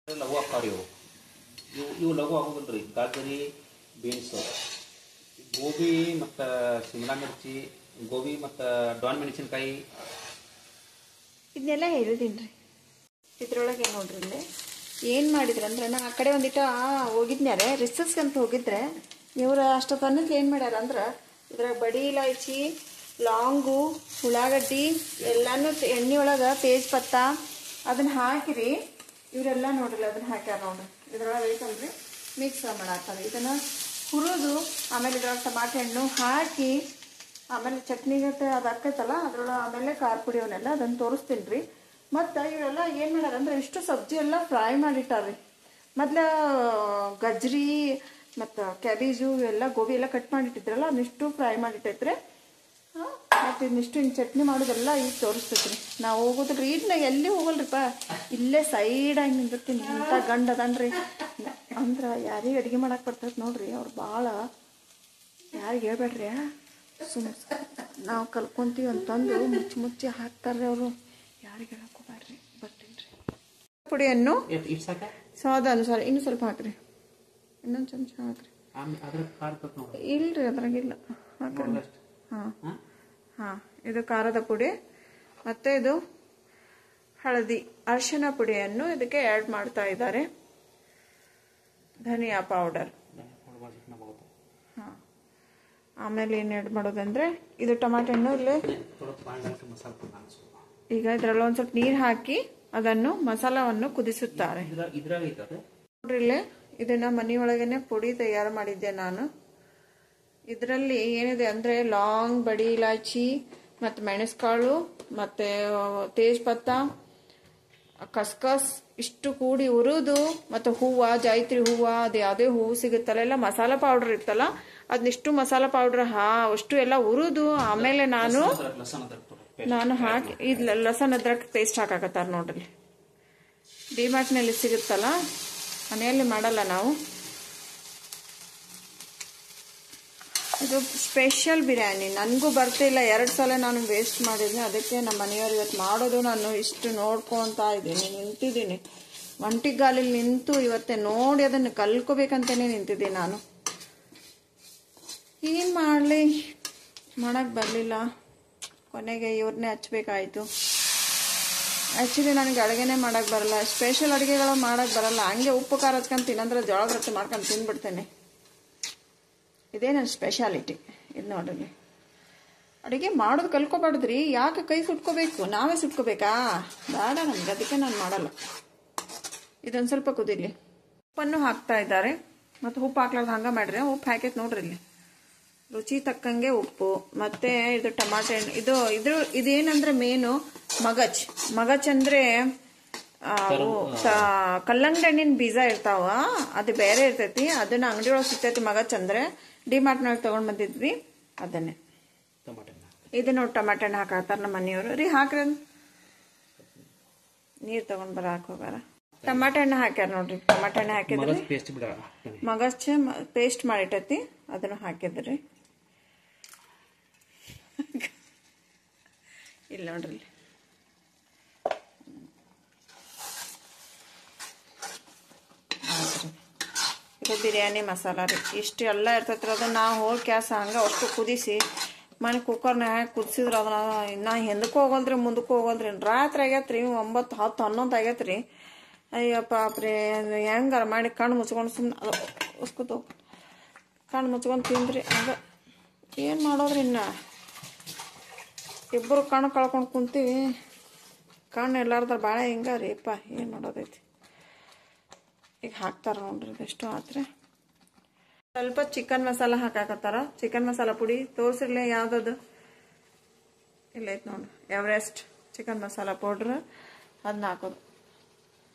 ಲಘು ಆಕಾರಿ ಇವು ಲಘು ಆಗೋದಿಲ್ರಿ. ಗಾಜರಿ, ಬೀನ್ಸು, ಗೋಬಿ ಮತ್ತು ಶಿಮ್ಲಾ ಮಿರ್ಚಿ, ಗೋಬಿ ಮತ್ತು ಡಾನ್ ಮೆಣಸಿನ್ಕಾಯಿ ಇದನ್ನೆಲ್ಲ ಹೇಳಿದೀನಿ ರೀ. ಇದ್ರೊಳಗೆ ನೋಡ್ರಿ ಇಲ್ಲಿ ಏನು ಮಾಡಿದ್ರಂದ್ರೆ, ನಾನು ಆ ಕಡೆ ಒಂದಿಟ್ಟು ಹೋಗಿದ್ನ್ಯಾರೆ ರಿಸರ್ಚ್ಗೆ ಅಂತ ಹೋಗಿದ್ರೆ, ಇವ್ರು ಅಷ್ಟೊತ್ತನ್ನಕ್ಕೆ ಏನು ಮಾಡ್ಯಾರ ಅಂದ್ರೆ, ಇದ್ರಾಗ ಬಡಿ ಇಲಾಚಿ, ಲಾಂಗು, ಉಳ್ಳಾಗಡ್ಡಿ ಎಲ್ಲಾನು ಎಣ್ಣೆ ಒಳಗೆ ತೇಜ್ಪತ್ತ ಅದನ್ನ ಹಾಕಿರಿ. ಇವರೆಲ್ಲ ನೋಡ್ರಿ ಅದನ್ನ ಹಾಕ್ಯಾರ ನೋಡ್ರಿ. ಇದ್ರೊಳಗೆ ಐತಲ್ರಿ ಮಿಕ್ಸ್ ಮಾಡಾಕ್ತಾರೆ. ಇದನ್ನು ಹುರಿದು ಆಮೇಲೆ ಇದ್ರೊಳಗೆ ಟಮಾಟೆ ಹಣ್ಣು ಹಾಕಿ ಆಮೇಲೆ ಚಟ್ನಿಗೆ ಅದು ಹಾಕೈತಲ್ಲ ಅದ್ರೊಳಗೆ ಆಮೇಲೆ ಖಾರ ಪುಡಿ ಅವನ್ನೆಲ್ಲ ಅದನ್ನು ತೋರಿಸ್ತೀನಿ ರೀ. ಮತ್ತು ಇವರೆಲ್ಲ ಏನು ಮಾಡ್ಯಾರಂದ್ರೆ ಇಷ್ಟು ಸಬ್ಜಿ ಎಲ್ಲ ಫ್ರೈ ಮಾಡಿಟ್ಟಾರ್ರಿ. ಮೊದಲ ಗಜ್ರಿ ಮತ್ತು ಕ್ಯಾಬೇಜು ಎಲ್ಲ ಗೋಬಿ ಎಲ್ಲ ಕಟ್ ಮಾಡಿಟ್ಟಿದ್ರಲ್ಲ ಅದನ್ನಿಷ್ಟು ಫ್ರೈ ಮಾಡಿಟ್ಟೈತ್ರಿ. ಮತ್ತು ಇದನ್ನಿಷ್ಟು ಹಿಂಗೆ ಚಟ್ನಿ ಮಾಡೋದೆಲ್ಲ ಈಗ ತೋರಿಸ್ತೈತ್ರಿ. ನಾವು ಹೋಗೋದ್ರಿ ಈಗ ನಾ ಎಲ್ಲಿ ಹೋಗಲ್ರಿಪ್ಪ, ಇಲ್ಲೇ ಸೈಡಾಗಿ ನಿಂದಿರ್ತೀನಿ. ಇಂಥ ಗಂಡ ಅದನ್ರಿ ಅಂದ್ರೆ ಯಾರಿಗೆ ಅಡುಗೆ ಮಾಡಕ್ಕೆ ಬರ್ತೈತೆ ನೋಡ್ರಿ, ಅವ್ರು ಭಾಳ ಯಾರಿಗೆ ಹೇಳ್ಬೇಡ್ರಿ, ನಾವು ಕಲ್ಕೊಂತೀವಿ ಅಂತಂದು ಮುಚ್ಚಿ ಹಾಕ್ತಾರ್ರಿ ಅವರು. ಯಾರಿಗೆ ಹೇಳಕ್ಕೆ ಹೋಗ್ಬೇಡ್ರಿ. ಬರ್ತೀನಿ ರೀ. ಪುಡಿಯನ್ನು ಸ್ವಾದ ಅನುಸಾರ ಇನ್ನೂ ಸ್ವಲ್ಪ ಹಾಕ್ರಿ, ಇನ್ನೊಂದು ಚಮಚ ಹಾಕ್ರಿ. ಇಲ್ರಿ ಅದ್ರಾಗಿಲ್ಲ ಹಾಕ್ರಿ. ಹಾಂ ಇದು ಖಾರದ ಪುಡಿ ಮತ್ತು ಇದು ಹಳದಿ ಅರಿಶಿನ ಪುಡಿಯನ್ನು ಇದಕ್ಕೆ ಆ್ಯಡ್ ಮಾಡ್ತಾ ಇದ್ದಾರೆ. ಧನಿಯಾ ಪೌಡರ್. ಹಾಂ ಆಮೇಲೆ ಏನು ಆ್ಯಡ್ ಮಾಡೋದಂದರೆ ಇದು ಟೊಮಾಟೊ ಹಣ್ಣು ಇಲ್ಲೇ ಈಗ ಇದರಲ್ಲಿ ಒಂದು ಸ್ವಲ್ಪ ನೀರು ಹಾಕಿ ಅದನ್ನು ಮಸಾಲವನ್ನು ಕುದಿಸುತ್ತಾರೆ. ನೋಡ್ರಿ ಇಲ್ಲೇ ಇದನ್ನು ಮನೆಯೊಳಗೇನೆ ಪುಡಿ ತಯಾರು ಮಾಡಿದ್ದೆ ನಾನು. ಇದರಲ್ಲಿ ಏನಿದೆ ಅಂದರೆ ಲಾಂಗ್, ಬಡಿ ಇಲಾಚಿ ಮತ್ತು ಮೆಣಸ್ಕಾಳು ಮತ್ತು ತೇಜ್ಪತ್ತ, ಕಸ್ಕಸ್ ಇಷ್ಟು ಕೂಡಿ ಹುರಿದು ಮತ್ತು ಹೂವು, ಜಾಯಿತ್ರಿ ಹೂವು, ಅದು ಯಾವುದೇ ಹೂವು ಸಿಗುತ್ತಲ್ಲ ಎಲ್ಲ ಮಸಾಲ ಪೌಡ್ರ್ ಇರ್ತಲ್ಲ ಅದನ್ನಿಷ್ಟು ಮಸಾಲ ಪೌಡ್ರ್ ಅಷ್ಟು ಎಲ್ಲ ಹುರಿದು ಆಮೇಲೆ ನಾನು ಹಾಕಿ ಇದು ಲಸನ್ ಅದ್ರಕ್ ಪೇಸ್ಟ್ ಹಾಕಾಕತ್ತಾರ ನೋಡ್ರಿ. ಡಿಮಾರ್ಟ್ನಲ್ಲಿ ಸಿಗುತ್ತಲ್ಲ, ಮನೆಯಲ್ಲಿ ಮಾಡಲ್ಲ ನಾವು. ಇದು ಸ್ಪೆಷಲ್ ಬಿರಿಯಾನಿ. ನನಗೂ ಬರ್ತಿಲ್ಲ, 2 ಸಲ ನಾನು ವೇಸ್ಟ್ ಮಾಡಿದ್ದೀನಿ. ಅದಕ್ಕೆ ನಮ್ಮ ಮನೆಯವ್ರು ಇವತ್ತು ಮಾಡೋದು ನಾನು ಇಷ್ಟು ನೋಡ್ಕೊತಾ ಇದ್ದೀನಿ, ನಿಂತಿದ್ದೀನಿ ಒಂಟಿಗಾಲಲ್ಲಿ ನಿಂತು ಇವತ್ತೇ ನೋಡಿ ಅದನ್ನು ಕಲ್ಕೋಬೇಕಂತಲೇ ನಿಂತಿದ್ದೀನಿ ನಾನು. ಏನು ಮಾಡಲಿ, ಮಾಡೋಕ್ಕೆ ಬರಲಿಲ್ಲ. ಕೊನೆಗೆ ಇವ್ರನ್ನೇ ಹಚ್ಬೇಕಾಯ್ತು. ಆ್ಯಕ್ಚುಲಿ ನನಗೆ ಅಡುಗೆನೇ ಮಾಡೋಕ್ಕೆ ಬರಲ್ಲ, ಸ್ಪೆಷಲ್ ಅಡುಗೆಗಳು ಮಾಡೋಕ್ಕೆ ಬರಲ್ಲ. ಹಂಗೆ ಉಪ್ಪು ಖಾರ ಹಚ್ಕೊಂಡು ತಿನ್ನಂದ್ರೆ ಜೋಳದ ರೊಟ್ಟಿ ಮಾಡ್ಕೊಂಡು ತಿಂದ್ಬಿಡ್ತೇನೆ. ಇದೇ ನನ್ನ ಸ್ಪೆಷಾಲಿಟಿ. ಇದು ನೋಡ್ರಿ, ಅಡುಗೆ ಮಾಡೋದು ಕಲ್ಕೊಬಾರ್ದ್ರಿ. ಯಾಕೆ ಕೈ ಸುಟ್ಕೋಬೇಕು, ನಾವೇ ಸುಟ್ಕೋಬೇಕಾ? ಬೇಡ ನಮ್ಗೆ, ಅದಕ್ಕೆ ನಾನು ಮಾಡಲ್ಲ. ಇದೊಂದು ಸ್ವಲ್ಪ ಕುದೀಲಿ. ಉಪ್ಪನ್ನು ಹಾಕ್ತಾ ಇದ್ದಾರೆ. ಮತ್ತು ಉಪ್ಪು ಹಾಕ್ಲಾರ್ದು ಹಂಗೆ ಮಾಡಿರಿ. ಉಪ್ಪು ಹಾಕೈತೆ ನೋಡ್ರಿ ಇಲ್ಲಿ, ರುಚಿ ತಕ್ಕಂಗೆ ಉಪ್ಪು. ಮತ್ತು ಇದು ಟಮಾಟೆ ಹಣ್ಣು. ಇದೇನಂದ್ರೆ ಮೇನು ಮಗಚ್ ಅಂದರೆ ಕಲ್ಲಂಗಡಿ ಹಣ್ಣಿನ ಬೀಜ ಇರ್ತಾವ, ಅದು ಬೇರೆ ಇರ್ತೈತಿ. ಅದನ್ನ ಅಂಗಡಿ ಒಳಗೆ ಸಿಗ್ತೈತಿ. ಮಗಚ್ ಅಂದ್ರೆ ಡಿಮಾರ್ಟ್ನಾಗ ತೊಗೊಂಡು ಬಂದಿದ್ವಿ ಅದನ್ನೇ. ಇದು ನೋಡಿ ಟಮಾಟೆ ಹಣ್ಣು ಹಾಕತ್ತಾರ ನಮ್ಮ ಮನೆಯವರು ರೀ. ಹಾಕ್ರಿ, ನೀರು ತೊಗೊಂಡು ಬರಕ್ಕೆ ಹೋಗಾರ. ಟಮಾಟೆ ಹಣ್ಣು ಹಾಕ್ಯಾರ ನೋಡ್ರಿ. ಟಮಾಟೆ ಹಣ್ಣು ಹಾಕಿದ್ರಿ, ಮಗಚ್ ಪೇಸ್ಟ್ ಮಾಡಿಟ್ಟೈತಿ, ಅದನ್ನು ಹಾಕಿದ್ರಿ. ಇಲ್ಲ ನೋಡ್ರಿ, ಇದು ಬಿರಿಯಾನಿ ಮಸಾಲ ರೀ. ಇಷ್ಟು ಎಲ್ಲ ಇರ್ತೈತ್ರಿ. ಅದನ್ನ ನಾವು ಹೋಗಿ ಕ್ಯಾಸ್ ಹಂಗೆ ಅಷ್ಟು ಕುದಿಸಿ ಮನೆ ಕುಕ್ಕರ್ನಾಗ ಹಾಕಿ ಕುದಿಸಿದ್ರೆ ಅದನ್ನ ನಾ ಹಿಂದಕ್ಕೆ ಹೋಗಲ್ರಿ ಮುಂದಕ್ಕೆ ಹೋಗಲ್ರಿ. ರಾತ್ರಿ ಆಗೈತ್ರಿ, 9, 10, 11 ಆಗೈತ್ರಿ. ಅಯ್ಯಪ್ಪ ಪಾಪ್ರಿ, ಹೆಂಗಾರ ಮಾಡಿ ಕಣ್ಣು ಮುಚ್ಕೊಂಡು ಸುಮ್ಮನೆ ಉಸ್ಕೊತು ಕಣ್ಣು ಮುಚ್ಕೊಂಡು ತಿಂದ್ರಿ. ಹಂಗೆ ಏನು ಮಾಡೋದ್ರಿ, ಇನ್ನು ಇಬ್ಬರು ಕಣ್ಣು ಕಳ್ಕೊಂಡು ಕುಂತೀವಿ. ಕಣ್ಣು ಎಲ್ಲಾರ್ದಾರ ಭಾಳ ಹಿಂಗ ರೀ ಅಪ್ಪ, ಏನು ಮಾಡೋದೈತಿ. ಈಗ ಹಾಕ್ತಾರ ನೋಡ್ರಿ, ಇದೆಷ್ಟು ಆತ್ರಿ. ಸ್ವಲ್ಪ ಚಿಕನ್ ಮಸಾಲ ಹಾಕಾಕತ್ತಾರ. ಚಿಕನ್ ಮಸಾಲ ಪುಡಿ ತೋರಿಸಿರ್ಲಿ ಯಾವ್ದದು, ಇಲ್ಲ ಐತೆ ನೋಡ್ರಿ, ಎವರೆಸ್ಟ್ ಚಿಕನ್ ಮಸಾಲ ಪೌಡ್ರ್, ಅದನ್ನ ಹಾಕೋದು.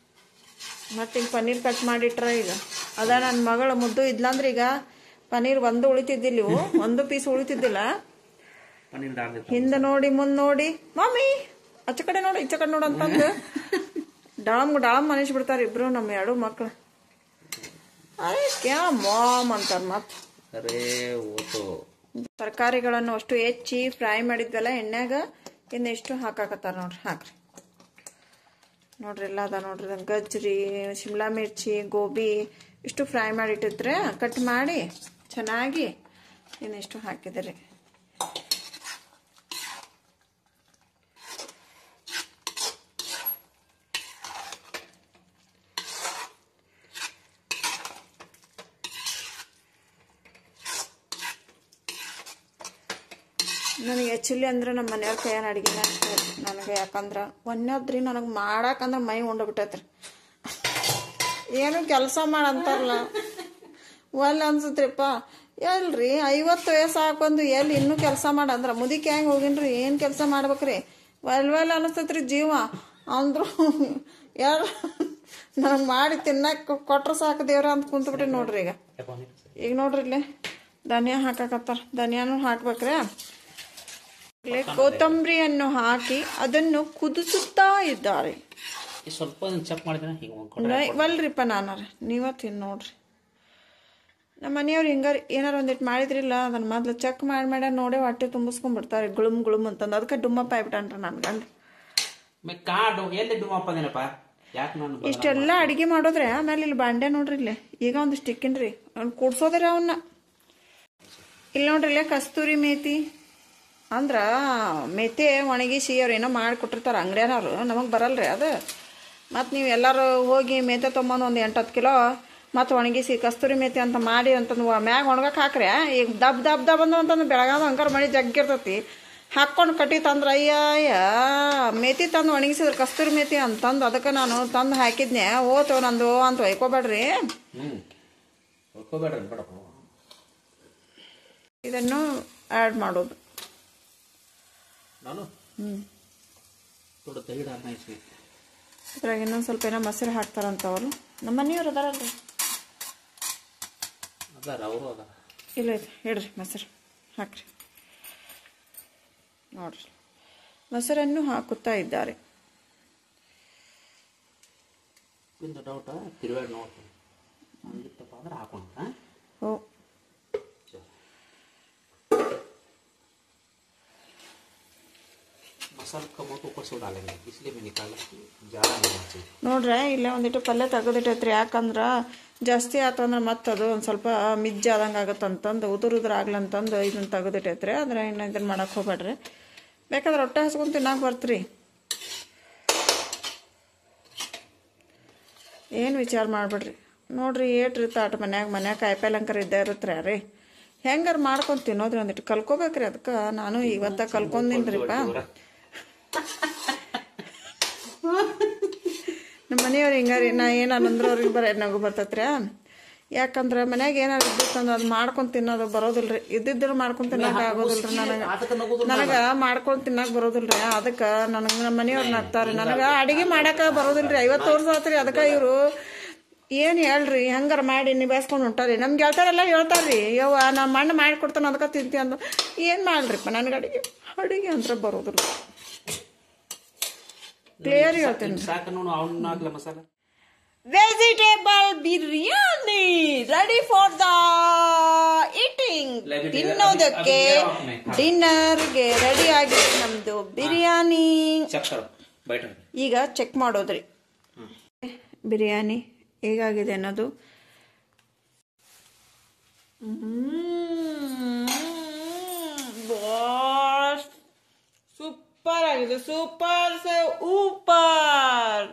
ಮತ್ತು ಈಗ ಪನ್ನೀರ್ ಕಟ್ ಮಾಡಿಟ್ರ. ಈಗ ಅದ ನನ್ನ ಮಗಳ ಮುದ್ದು ಇದ್ಲಂದ್ರೆ ಈಗ ಪನ್ನೀರ್ ಒಂದು ಉಳಿತಿದ್ದಿಲ್ಲ, ಇವು ಒಂದು ಪೀಸ್ ಉಳಿತಿದ್ದಿಲ್ಲ. ಹಿಂದೆ ನೋಡಿ ಮುಂದೆ ನೋಡಿ, ಮಮ್ಮಿ ಆಚ ಕಡೆ ನೋಡು ಈಚೆ ಕಡೆ ನೋಡು ಅಂತಂದು ಡಾಳಮ್ ಮನಿಸ್ಬಿಡ್ತಾರೆ ಇಬ್ರು ನಮ್ಮ 2 ಮಕ್ಳು. ಅರೆ ಕ್ಯಾ ಮಾಮ್ ಅಂತಾರೆ. ಮತ್ತೆ ತರಕಾರಿಗಳನ್ನು ಅಷ್ಟು ಹೆಚ್ಚಿ ಫ್ರೈ ಮಾಡಿದ್ವಲ್ಲ ಎಣ್ಣೆಗ, ಇನ್ನು ಎಷ್ಟು ಹಾಕಾಕತ್ತಾರ ನೋಡ್ರಿ. ಹಾಕ್ರಿ, ನೋಡ್ರಿ ಎಲ್ಲ ಅದ ನೋಡ್ರಿ ಗಜ್ರಿ ಶಿಮ್ಲಾ ಮಿರ್ಚಿ ಗೋಬಿ ಇಷ್ಟು ಫ್ರೈ ಮಾಡಿಟ್ಟಿದ್ರೆ ಕಟ್ ಮಾಡಿ ಚೆನ್ನಾಗಿ ಇನ್ನಿಷ್ಟು ಹಾಕಿದ್ರಿ. ನನಗೆ ಆ್ಯಕ್ಚುಲಿ ಅಂದ್ರೆ ನಮ್ಮ ಮನೆಯವ್ರ ಕೈಯನ್ನು ಅಡುಗೆನ ನನಗೆ, ಯಾಕಂದ್ರೆ ಒಂದದ್ರಿ ನನಗೆ ಮಾಡಾಕಂದ್ರೆ ಮೈ ಉಂಡೋಗ್ಬಿಟ್ಟೈತ್ರಿ. ಏನು ಕೆಲಸ ಮಾಡಂತಾರಲ್ಲ ಒಲ್ಲ ಅನ್ಸತ್ರಿಪ್ಪ. ಎಲ್ರಿ 50 ವಯಸ್ಸು ಹಾಕೊಂದು ಎಲ್ಲಿ ಇನ್ನೂ ಕೆಲಸ ಮಾಡಂದ್ರೆ ಮುದಿಕೆ ಹೆಂಗೆ ಹೋಗಿನ್ರಿ, ಏನು ಕೆಲಸ ಮಾಡ್ಬೇಕ್ರಿ, ಒಲ್ ಅನಿಸ್ತೈತ್ರಿ ಜೀವ. ಅಂದ್ರು ಯಾರು ನನಗೆ ಮಾಡಿ ತಿನ್ನಕ್ಕೆ ಕೊಟ್ರೆ ಸಾಕು ದೇವ್ರ ಅಂತ ಕುಂತ್ಬಿಟ್ರಿ ನೋಡ್ರಿ. ಈಗ ನೋಡ್ರಿ ಇಲ್ಲಿ ಧನಿಯಾ ಹಾಕಕತ್ತಾರ, ಧನಿಯಾನು ಹಾಕ್ಬೇಕ್ರಿ. ಕೊತ್ತಂಬರಿಯನ್ನು ಹಾಕಿ ಅದನ್ನು ಕುದಿಸುತ್ತಾ ಇದ್ದಾರೆ. ಸ್ವಲ್ಪ ಚೆಕ್ ವಲ್ರಿಪ್ಪ ನಾನಾರ ನೀವ ತಿನ್ ನೋಡ್ರಿ. ನಮ್ಮ ಮನೆಯವ್ರು ಹಿಂಗಾರ ಏನಾರು ಒಂದಿಟ್ಟು ಮಾಡಿದ್ರಿಲ್ಲ ಅದನ್ನ ಮೊದ್ಲು ಚೆಕ್ ಮಾಡಿ ನೋಡಿ ಹೊಟ್ಟೆ ತುಂಬಿಸ್ಕೊಂಡ್ಬಿಡ್ತಾರೆ ಗುಳುಮ್ ಗುಳುಮ್ ಅಂತಂದು. ಅದಕ್ಕೆ ಡುಮ್ಮಪ್ಪ ಆಗ್ಬಿಟ್ಟನ್ರಿ ನನ್ ಗಂಡ. ಇಷ್ಟೆಲ್ಲ ಅಡಿಗೆ ಮಾಡೋದ್ರೆ ಆಮೇಲೆ ಇಲ್ಲಿ ಬಾಂಡೆ ನೋಡ್ರಿ ಇಲ್ಲಿ ಈಗ ಒಂದಿಷ್ಟು ಇಕ್ಕಿನ್ರಿ ಕೂಡ್ಸೋದ್ರಿ ಅವನ್ನ. ಇಲ್ಲಿ ನೋಡ್ರಿ ಇಲ್ಲೇ ಕಸ್ತೂರಿ ಮೇಥಿ ಅಂದ್ರ ಮೆತೆ ಒಣಗಿಸಿ ಅವ್ರು ಏನೋ ಮಾಡಿಕೊಟ್ಟಿರ್ತಾರೆ ಅಂಗಡಿಯವ್ರು, ನಮಗೆ ಬರಲ್ರಿ ಅದು. ಮತ್ತು ನೀವು ಎಲ್ಲರೂ ಹೋಗಿ ಮೆತೆ ತೊಗೊಂಬಂದು ಒಂದು 8-10 ಕಿಲೋ ಮತ್ತು ಒಣಗಿಸಿ ಕಸ್ತೂರಿ ಮೆತೆ ಅಂತ ಮಾಡಿ ಅಂತಂದು ಮ್ಯಾಗ ಒಣಗಕ್ಕೆ ಹಾಕ್ರಿ. ಈಗ ದಬ್ ಬಂದು ಅಂತಂದು ಬೆಳಗಾದ ಅಂಕರ್ ಮಳೆ ಜಗ್ಗಿರ್ತೈತಿ ಹಾಕ್ಕೊಂಡು ಕಟ್ಟಿ ತಂದ್ರೆ ಅಯ್ಯ ಮೆತಿ ತಂದು ಒಣಗಿಸಿದ್ರೆ ಕಸ್ತೂರಿ ಮೆತಿ ಅಂತಂದು ಅದಕ್ಕೆ ನಾನು ತಂದು ಹಾಕಿದ್ನೆ. ಓತೋ ನಂದು ಅಂತ ಒಯ್ಕೋಬೇಡ್ರಿ. ಇದನ್ನು ಆ್ಯಡ್ ಮಾಡೋದು ಇದ್ರಾಗ ಇನ್ನೊಂದು ಸ್ವಲ್ಪ ಏನೋ ಮೊಸರು ಹಾಕ್ತಾರಂತ ಅವರು. ನಮ್ಮ ಮನೆಯವ್ರು ಅದಾರಲ್ರಿ, ಇಲ್ಲ ಹೇಳ್ರಿ ಮೊಸರು ಹಾಕ್ರಿ. ನೋಡ್ರಿ ಮೊಸರನ್ನು ಹಾಕುತ್ತಾ ಇದ್ದಾರೆ. ಓ ನೋಡ್ರೆ ಇಲ್ಲೇ ಒಂದಿಟ್ಟು ಪಲ್ಯ ತೆಗೆದಿಟ್ಟೈತ್ರಿ. ಯಾಕಂದ್ರೆ ಜಾಸ್ತಿ ಆತಂದ್ರೆ ಮತ್ತೆ ಅದು ಒಂದು ಸ್ವಲ್ಪ ಮಿಜ್ಜ ಆದಂಗೆ ಆಗುತ್ತಂತಂದು ಉದುರು ಆಗ್ಲಂತಂದು ಇದನ್ನ ತೆಗೆದಿಟ್ಟೈತ್ರಿ. ಆದ್ರೆ ಇನ್ನು ಇದನ್ನ ಮಾಡಕ್ಕೆ ಹೋಗ್ಬೇಡ್ರಿ, ಬೇಕಾದ್ರೆ ಹೊಟ್ಟೆ ಹಸ್ಕೊಂಡು ತಿನ್ನಕ್ಕೆ ಬರ್ತ್ರಿ. ಏನು ವಿಚಾರ ಮಾಡ್ಬೇಡ್ರಿ. ನೋಡ್ರಿ ಏಟ್ರಿ ತಾಟ ಮನ್ಯಾಗ ಕಾಯಿಪಲ್ಲೆ ಅಂಕರ್ ಇದ್ದೇ ಇರುತ್ತೆ ರೀ. ಹೆಂಗಾರ ಮಾಡ್ಕೊಂಡು ತಿನ್ನೋದ್ರಿ ಒಂದಿಟ್ಟು ಕಲ್ಕೋಬೇಕ್ರಿ. ಅದಕ್ಕೆ ನಾನು ಇವತ್ತ ಕಲ್ಕೊಂಡಿನ್ರಿಪ್ಪ. ನಮ್ಮ ಮನೆಯವ್ರು ಹಿಂಗಾರಿ ನಾ ಏನಂದ್ರೆ ಅವ್ರಿಗೆ ನಗು ಬರ್ತೈತ್ರಿ. ಯಾಕಂದ್ರೆ ಮನ್ಯಾಗ ಏನಾರು ಇದ್ದಿತ್ತಂದ್ರೆ ಅದು ಮಾಡ್ಕೊಂಡು ತಿನ್ನೋದು ಬರೋದಿಲ್ರಿ. ಇದ್ದಿದ್ರು ಮಾಡ್ಕೊಂಡು ತಿನ್ನೋಕೆ ಆಗೋದಿಲ್ರಿ. ನನಗೆ ಮಾಡ್ಕೊಂಡು ತಿನ್ನಕ್ಕೆ ಬರೋದಿಲ್ರಿ. ಅದಕ್ಕೆ ನನಗೆ ನಮ್ಮ ಮನೆಯವ್ರು ನಗ್ತಾರೆ. ನನಗೆ ಅಡುಗೆ ಮಾಡಕ್ಕೆ ಬರೋದಿಲ್ರಿ. 50 ವರ್ಷ ಆತ್ರಿ. ಅದಕ್ಕೆ ಇವರು ಏನು ಹೇಳ್ರಿ ಹೆಂಗಾರ ಮಾಡಿ ನಿಭಾಯಿಸ್ಕೊಂಡು ಹೊಂಟಾರಿ. ನಮ್ಗೆ ಗೆಳತಾರೆಲ್ಲ ಹೇಳ್ತಾರ್ರಿ ಯವ್ವ ನಮ್ಮ ಅಣ್ಣ ಮಾಡಿಕೊಡ್ತಾನೆ ಅದಕ್ಕೆ ತಿಂತಿ ಅಂದು. ಏನು ಮಾಡ್ರಿಪ್ಪ ನನಗೆ ಅಡುಗೆ ಅಂತ ಬರೋದಿಲ್ಲ. ಕ್ಲಿಯರ್ ಹೇಳ್ತೇನೆ. Vegetable biryani ready for the eating. ತಿನ್ನೋದಕ್ಕೆ ಡಿನ್ನರ್ಗೆ ರೆಡಿ ಆಗಿದೆ ನಮ್ದು ಬಿರಿಯಾನಿ. ಈಗ ಚೆಕ್ ಮಾಡೋದ್ರಿ ಬಿರಿಯಾನಿ ಹೇಗಾಗಿದೆ ಅನ್ನೋದು. ಸೂಪರ್ ಆಗಿದೆ, ಸೂಪರ್ ಸೆ ಊಪರ್.